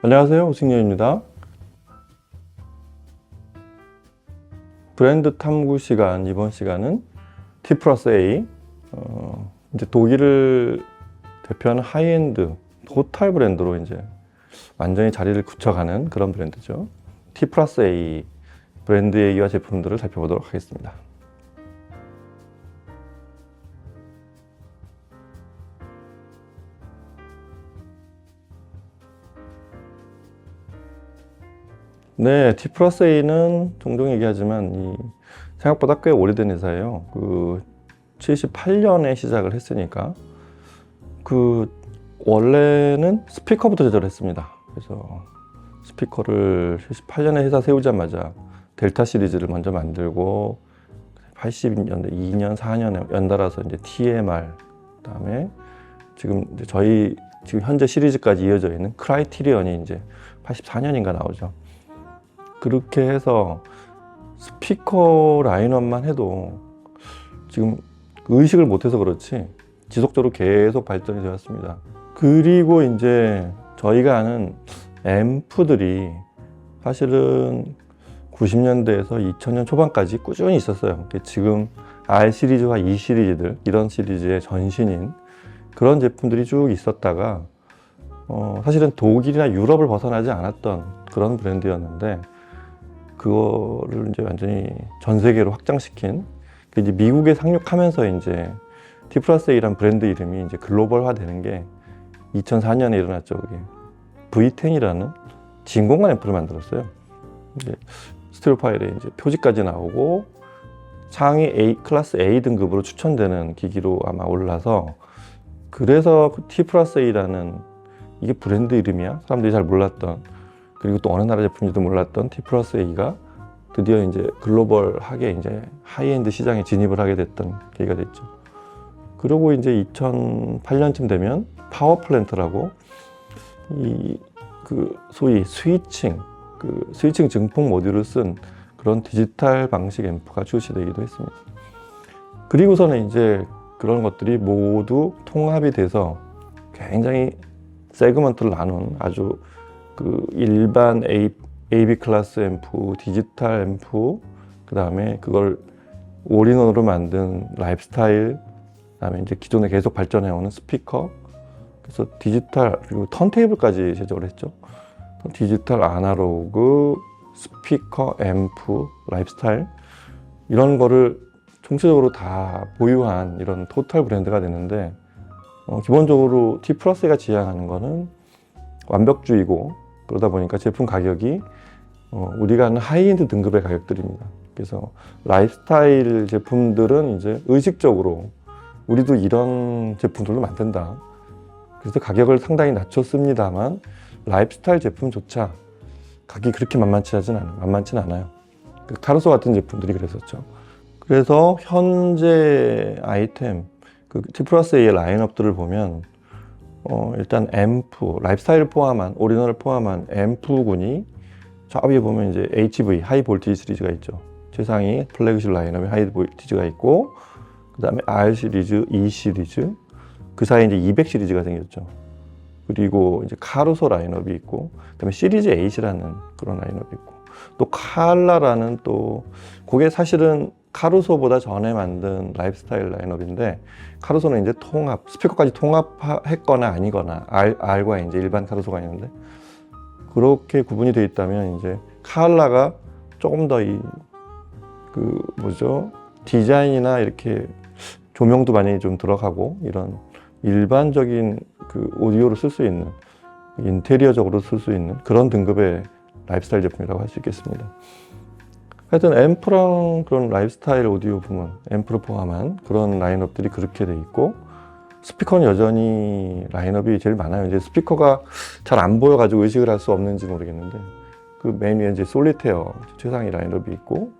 안녕하세요, 오승열입니다. 브랜드 탐구 시간, 이번 시간은 T+A, 이제 독일을 대표하는 하이엔드 호텔 브랜드로 이제 완전히 자리를 굳혀가는 그런 브랜드죠. T+A 브랜드 얘기와 제품들을 살펴보도록 하겠습니다. 네, T+A는 종종 얘기하지만 생각보다 꽤 오래된 회사예요. 78년에 시작을 했으니까 원래는 스피커부터 제작을 했습니다. 그래서 스피커를 78년에 회사 세우자마자 델타 시리즈를 먼저 만들고 80년대 2년, 4년에 연달아서 이제 TMR, 그다음에 지금 저희 지금 현재 시리즈까지 이어져 있는 크라이티리언이 이제 84년인가 나오죠. 그렇게 해서 스피커 라인업만 해도 지금 의식을 못해서 그렇지 지속적으로 계속 발전이 되었습니다. 그리고 이제 저희가 아는 앰프들이 사실은 90년대에서 2000년 초반까지 꾸준히 있었어요. 지금 R 시리즈와 E 시리즈들, 이런 시리즈의 전신인 그런 제품들이 쭉 있었다가 사실은 독일이나 유럽을 벗어나지 않았던 그런 브랜드였는데 그거를 이제 완전히 전 세계로 확장시킨, 이제 미국에 상륙하면서 이제 T+A란 브랜드 이름이 이제 글로벌화 되는 게 2004년에 일어났죠. 그게 V10이라는 진공관 앰프를 만들었어요. 이제 스테레오 파일에 이제 표지까지 나오고 상위 A, 클래스 A 등급으로 추천되는 기기로 아마 올라서, 그래서 T+A라는 이게 브랜드 이름이야? 사람들이 잘 몰랐던, 그리고 또 어느 나라 제품인지도 몰랐던 T+A가 드디어 이제 글로벌하게 이제 하이엔드 시장에 진입을 하게 됐던 계기가 됐죠. 그리고 이제 2008년쯤 되면 파워 플랜트라고 소위 스위칭 증폭 모듈을 쓴 그런 디지털 방식 앰프가 출시되기도 했습니다. 그리고서는 이제 그런 것들이 모두 통합이 돼서 굉장히 세그먼트를 나눈 아주 일반 AB 클래스 앰프, 디지털 앰프, 그 다음에 그걸 올인원으로 만든 라이프스타일, 그 다음에 이제 기존에 계속 발전해오는 스피커, 그래서 디지털, 그리고 턴테이블까지 제작을 했죠. 디지털, 아날로그, 스피커, 앰프, 라이프스타일, 이런 거를 총체적으로 다 보유한 이런 토탈 브랜드가 되는데, 기본적으로 T+A가 지향하는 거는 완벽주의고, 그러다 보니까 제품 가격이 우리가 아는 하이엔드 등급의 가격들입니다. 그래서 라이프스타일 제품들은 이제 의식적으로 우리도 이런 제품들로 만든다, 그래서 가격을 상당히 낮췄습니다만 라이프스타일 제품조차 가격이 그렇게 만만치는 않아요. 카루소 같은 제품들이 그랬었죠. 그래서 현재 아이템 T+A의 라인업들을 보면 일단 앰프, 라이프스타일을 포함한, 올인원을 포함한 앰프군이 저 위에 보면 이제 HV, 하이 볼티지 시리즈가 있죠. 최상위 플래그십 라인업에 하이 볼티지가 있고, 그 다음에 R 시리즈, E 시리즈, 그 사이에 이제 200 시리즈가 생겼죠. 그리고 이제 카루소 라인업이 있고, 그 다음에 시리즈 8이라는 그런 라인업이 있고, 또 칼라라는 또, 그게 사실은 카루소보다 전에 만든 라이프스타일 라인업인데, 카루소는 이제 스피커까지 통합했거나 아니거나, R과 이제 일반 카루소가 있는데, 그렇게 구분이 되어 있다면, 이제 칼라가 조금 더 디자인이나 이렇게 조명도 많이 좀 들어가고, 이런 일반적인 오디오를 쓸 수 있는, 인테리어적으로 쓸 수 있는 그런 등급의 라이프스타일 제품이라고 할 수 있겠습니다. 하여튼 앰프랑 그런 라이프스타일 오디오 부문, 앰프를 포함한 그런 라인업들이 그렇게 돼 있고, 스피커는 여전히 라인업이 제일 많아요. 이제 스피커가 잘 안 보여가지고 의식을 할 수 없는지 모르겠는데, 그 맨 위에 이제 솔리테어 최상위 라인업이 있고,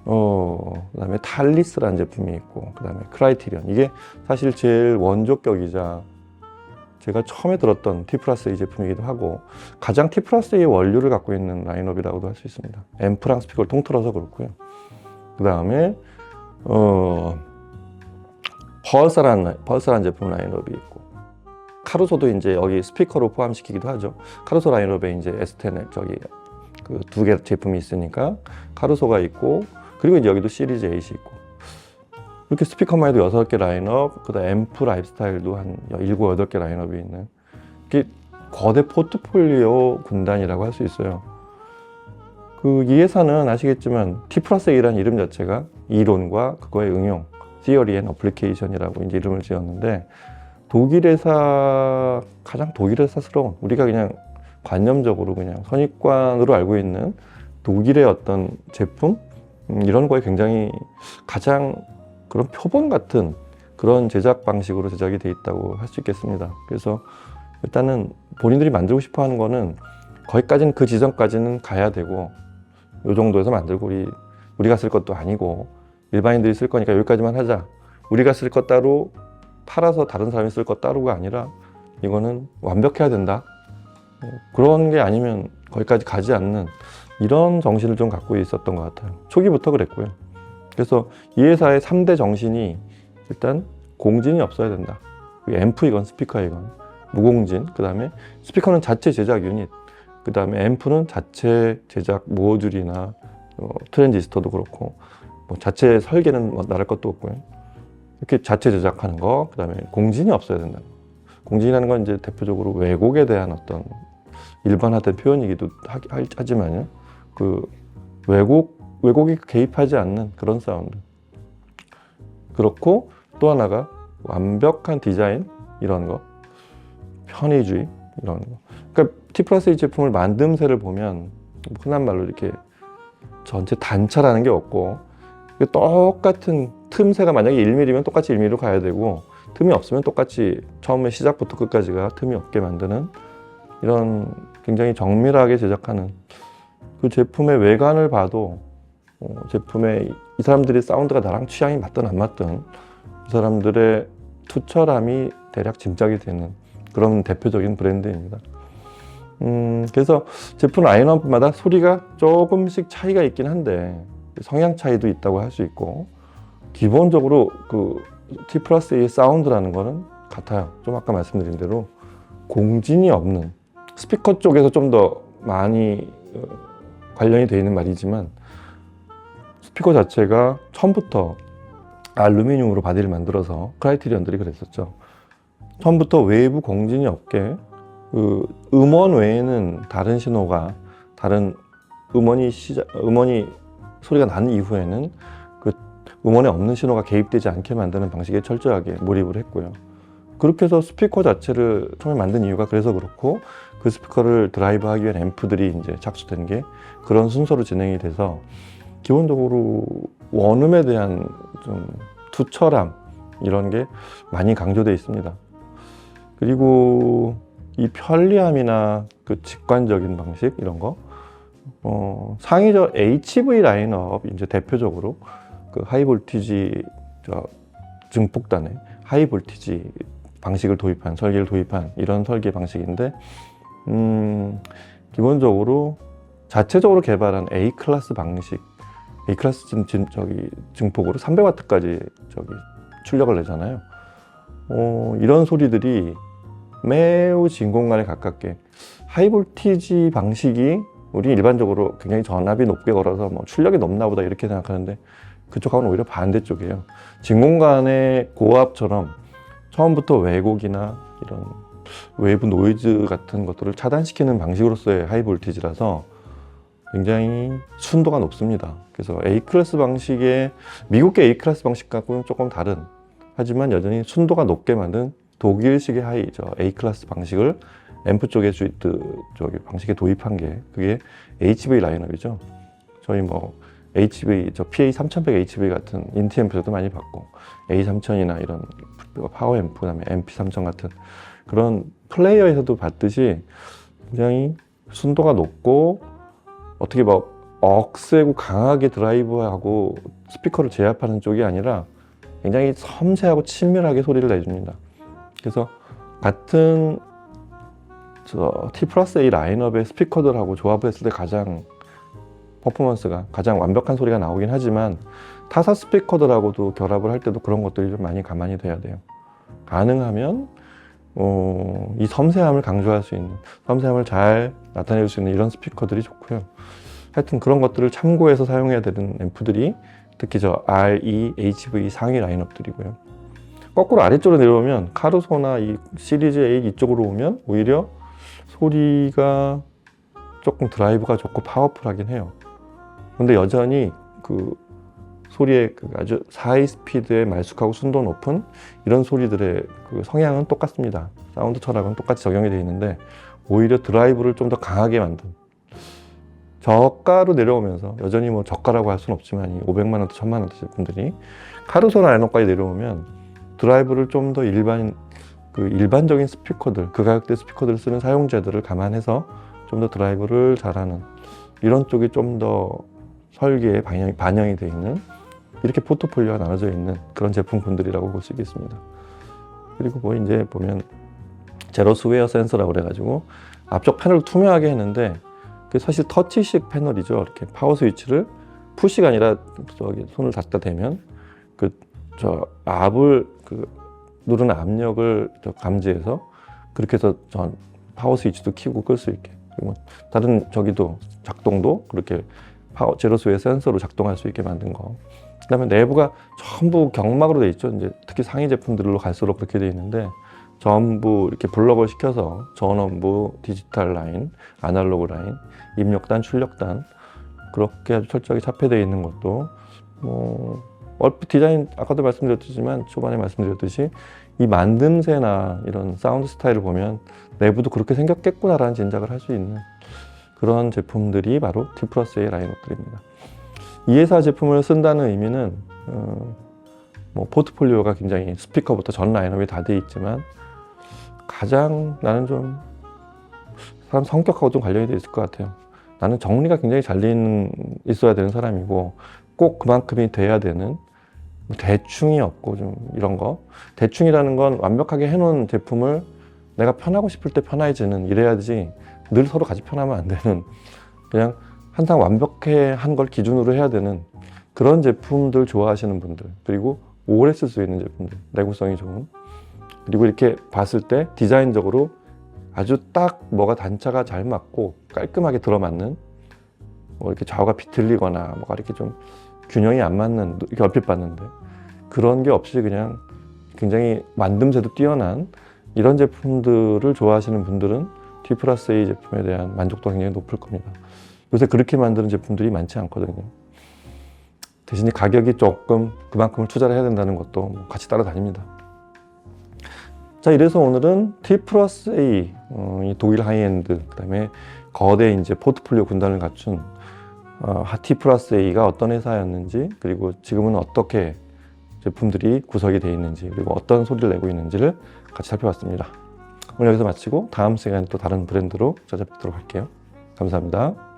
그 다음에 탈리스라는 제품이 있고, 그 다음에 크라이티리언, 이게 사실 제일 원조격이자 제가 처음에 들었던 T+A 제품이기도 하고 가장 T+A의 원료를 갖고 있는 라인업이라고도 할 수 있습니다. 앰프랑 스피커를 통틀어서 그렇고요. 그 다음에 펄사라는 제품 라인업이 있고, 카루소도 이제 여기 스피커로 포함시키기도 하죠. 카루소 라인업에 이제 S10에 저기 그 두 개 제품이 있으니까 카루소가 있고, 그리고 이제 여기도 시리즈 8이 있고, 이렇게 스피커만 해도 6개 라인업, 그다음 앰프 라이프스타일도 한 7, 8개 라인업이 있는, 이게 거대 포트폴리오 군단이라고 할 수 있어요. 이 회사는 아시겠지만 T+A라는 이름 자체가 이론과 그거의 응용, Theory and Application이라고 이제 이름을 지었는데, 독일 회사, 가장 독일 회사스러운, 우리가 그냥 관념적으로 그냥 선입관으로 알고 있는 독일의 어떤 제품, 이런 거에 굉장히 가장 그런 표본 같은 그런 제작 방식으로 제작이 돼 있다고 할 수 있겠습니다. 그래서 일단은 본인들이 만들고 싶어 하는 거는 거기까지는, 그 지점까지는 가야 되고, 요 정도에서 만들고, 우리가 쓸 것도 아니고 일반인들이 쓸 거니까 여기까지만 하자, 우리가 쓸 것 따로 팔아서 다른 사람이 쓸 것 따로가 아니라 이거는 완벽해야 된다, 그런 게 아니면 거기까지 가지 않는 이런 정신을 좀 갖고 있었던 것 같아요. 초기부터 그랬고요. 그래서 이 회사의 3대 정신이 일단 공진이 없어야 된다. 앰프이건 스피커이건 무공진, 그 다음에 스피커는 자체 제작 유닛, 그 다음에 앰프는 자체 제작 모듈이나 트랜지스터도 그렇고, 뭐 자체 설계는 뭐 나랄 것도 없고요. 이렇게 자체 제작하는 거, 그 다음에 공진이 없어야 된다. 공진이라는 건 이제 대표적으로 왜곡에 대한 어떤 일반화된 표현이기도 하지만요, 그 왜곡이 개입하지 않는 그런 사운드. 그렇고 또 하나가 완벽한 디자인, 이런 거, 편의주의, 이런 거. 그러니까 T+A 제품을 만듦새를 보면 흔한 말로 이렇게 전체 단차라는 게 없고, 똑같은 틈새가 만약에 1mm면 똑같이 1mm로 가야 되고, 틈이 없으면 똑같이 처음에 시작부터 끝까지가 틈이 없게 만드는, 이런 굉장히 정밀하게 제작하는, 그 제품의 외관을 봐도 제품의 이 사람들이 사운드가 나랑 취향이 맞든 안 맞든 이 사람들의 투철함이 대략 짐작이 되는 그런 대표적인 브랜드입니다. 그래서 제품 라인업마다 소리가 조금씩 차이가 있긴 한데, 성향 차이도 있다고 할 수 있고, 기본적으로 그 T+A의 사운드라는 거는 같아요. 좀 아까 말씀드린 대로 공진이 없는, 스피커 쪽에서 좀 더 많이 관련이 되어 있는 말이지만, 스피커 자체가 처음부터 알루미늄으로 바디를 만들어서 크라이테리언들이 그랬었죠. 처음부터 외부 공진이 없게, 그 음원 외에는 다른 신호가, 다른 음원이 소리가 난 이후에는 그 음원에 없는 신호가 개입되지 않게 만드는 방식에 철저하게 몰입을 했고요. 그렇게 해서 스피커 자체를 처음에 만든 이유가 그래서 그렇고, 그 스피커를 드라이브하기 위한 앰프들이 이제 착수된 게 그런 순서로 진행이 돼서, 기본적으로 원음에 대한 좀 투철함, 이런 게 많이 강조되어 있습니다. 그리고 이 편리함이나 그 직관적인 방식, 이런 거, 상위적 HV 라인업, 이제 대표적으로 그 하이볼티지 증폭단의 하이볼티지 방식을 도입한, 설계를 도입한 이런 설계 방식인데, 기본적으로 자체적으로 개발한 A 클래스 방식, A 클래스 증폭으로 300W까지 출력을 내잖아요. 이런 소리들이 매우 진공관에 가깝게, 하이볼티지 방식이 우리 일반적으로 굉장히 전압이 높게 걸어서 뭐 출력이 높나 보다 이렇게 생각하는데, 그쪽하고는 오히려 반대쪽이에요. 진공관의 고압처럼 처음부터 왜곡이나 이런 외부 노이즈 같은 것들을 차단시키는 방식으로서의 하이볼티지라서 굉장히 순도가 높습니다. 그래서 A클래스 방식의, 미국의 A클래스 방식과는 조금 다른, 하지만 여전히 순도가 높게 만든 독일식의 A클래스 방식을 앰프 쪽에 방식에 도입한 게, 그게 HV 라인업이죠. 저희 뭐 HV, PA3100HV 같은 인티 앰프에서도 많이 봤고, A3000이나 이런 파워 앰프, 그다음에 MP3000 같은 그런 플레이어에서도 봤듯이 굉장히 순도가 높고, 어떻게 막 억세고 강하게 드라이브하고 스피커를 제압하는 쪽이 아니라 굉장히 섬세하고 친밀하게 소리를 내줍니다. 그래서 같은 T+A 라인업의 스피커들하고 조합을 했을 때 가장 퍼포먼스가, 가장 완벽한 소리가 나오긴 하지만, 타사 스피커들하고도 결합을 할 때도 그런 것들이 좀 많이 감안이 돼야 돼요. 가능하면 이 섬세함을 강조할 수 있는, 섬세함을 잘 나타낼 수 있는 이런 스피커들이 좋고요. 하여튼 그런 것들을 참고해서 사용해야 되는 앰프들이 특히 저 RE, HV 상위 라인업들이고요. 거꾸로 아래쪽으로 내려오면 카루소나 이 시리즈 8 이쪽으로 오면 오히려 소리가 조금 드라이브가 좋고 파워풀하긴 해요. 근데 여전히 그 소리의 그 아주 하이 스피드의 말쑥하고 순도 높은 이런 소리들의 그 성향은 똑같습니다. 사운드 철학은 똑같이 적용이 되어 있는데 오히려 드라이브를 좀 더 강하게 만든, 저가로 내려오면서 여전히 뭐 저가라고 할 수는 없지만 이 500만 원대, 1000만 원대 제품들이 카루소나 라인업까지 내려오면 드라이브를 좀 더 일반적인 스피커들, 그 가격대 스피커들을 쓰는 사용자들을 감안해서 좀 더 드라이브를 잘하는 이런 쪽이 좀 더 설계에 반영이 되어 있는, 이렇게 포트폴리오가 나눠져 있는 그런 제품군들이라고 볼 수 있겠습니다. 그리고 뭐 이제 보면 제로스웨어 센서라고 그래가지고 앞쪽 패널을 투명하게 했는데 그게 사실 터치식 패널이죠. 이렇게 파워 스위치를 푸시가 아니라 저기 손을 닿다 대면 저 압을 누르는 압력을 감지해서 그렇게 해서 전 파워 스위치도 켜고 끌 수 있게, 그리고 다른 저기도 작동도 그렇게 제로스웨어 센서로 작동할 수 있게 만든 거. 그다음에 내부가 전부 경막으로 돼 있죠. 이제 특히 상위 제품들로 갈수록 그렇게 돼 있는데 전부 이렇게 블럭을 시켜서 전원부, 디지털 라인, 아날로그 라인, 입력단, 출력단 그렇게 아주 철저하게 차폐되어 있는 것도 얼핏 디자인 아까도 말씀드렸지만 초반에 말씀드렸듯이 이 만듦새나 이런 사운드 스타일을 보면 내부도 그렇게 생겼겠구나라는 짐작을 할 수 있는 그런 제품들이 바로 T+A 라인업들입니다. 이 회사 제품을 쓴다는 의미는 뭐 포트폴리오가 굉장히 스피커부터 전 라인업이 다 돼 있지만 가장 나는 좀 사람 성격하고 좀 관련이 돼 있을 것 같아요. 나는 정리가 굉장히 잘 돼 있어야 되는 사람이고 꼭 그만큼이 돼야 되는, 대충이 없고 좀 이런 거. 대충이라는 건 완벽하게 해놓은 제품을 내가 편하고 싶을 때 편해지는, 이래야지 늘 서로 같이 편하면 안 되는, 그냥 항상 완벽해 한 걸 기준으로 해야 되는 그런 제품들 좋아하시는 분들, 그리고 오래 쓸 수 있는 제품들, 내구성이 좋은, 그리고 이렇게 봤을 때 디자인적으로 아주 딱 뭐가 단차가 잘 맞고 깔끔하게 들어맞는, 뭐 이렇게 좌우가 비틀리거나 뭐가 이렇게 좀 균형이 안 맞는, 이렇게 얼핏 봤는데 그런 게 없이 그냥 굉장히 만듦새도 뛰어난 이런 제품들을 좋아하시는 분들은 T+A 제품에 대한 만족도가 굉장히 높을 겁니다. 요새 그렇게 만드는 제품들이 많지 않거든요. 대신에 가격이 조금 그만큼을 투자를 해야 된다는 것도 같이 따라다닙니다. 자, 이래서 오늘은 T+A, 이 독일 하이엔드, 그 다음에 거대 이제 포트폴리오 군단을 갖춘 T+A가 어떤 회사였는지, 그리고 지금은 어떻게 제품들이 구성이 되어 있는지, 그리고 어떤 소리를 내고 있는지를 같이 살펴봤습니다. 오늘 여기서 마치고 다음 시간에 또 다른 브랜드로 찾아뵙도록 할게요. 감사합니다.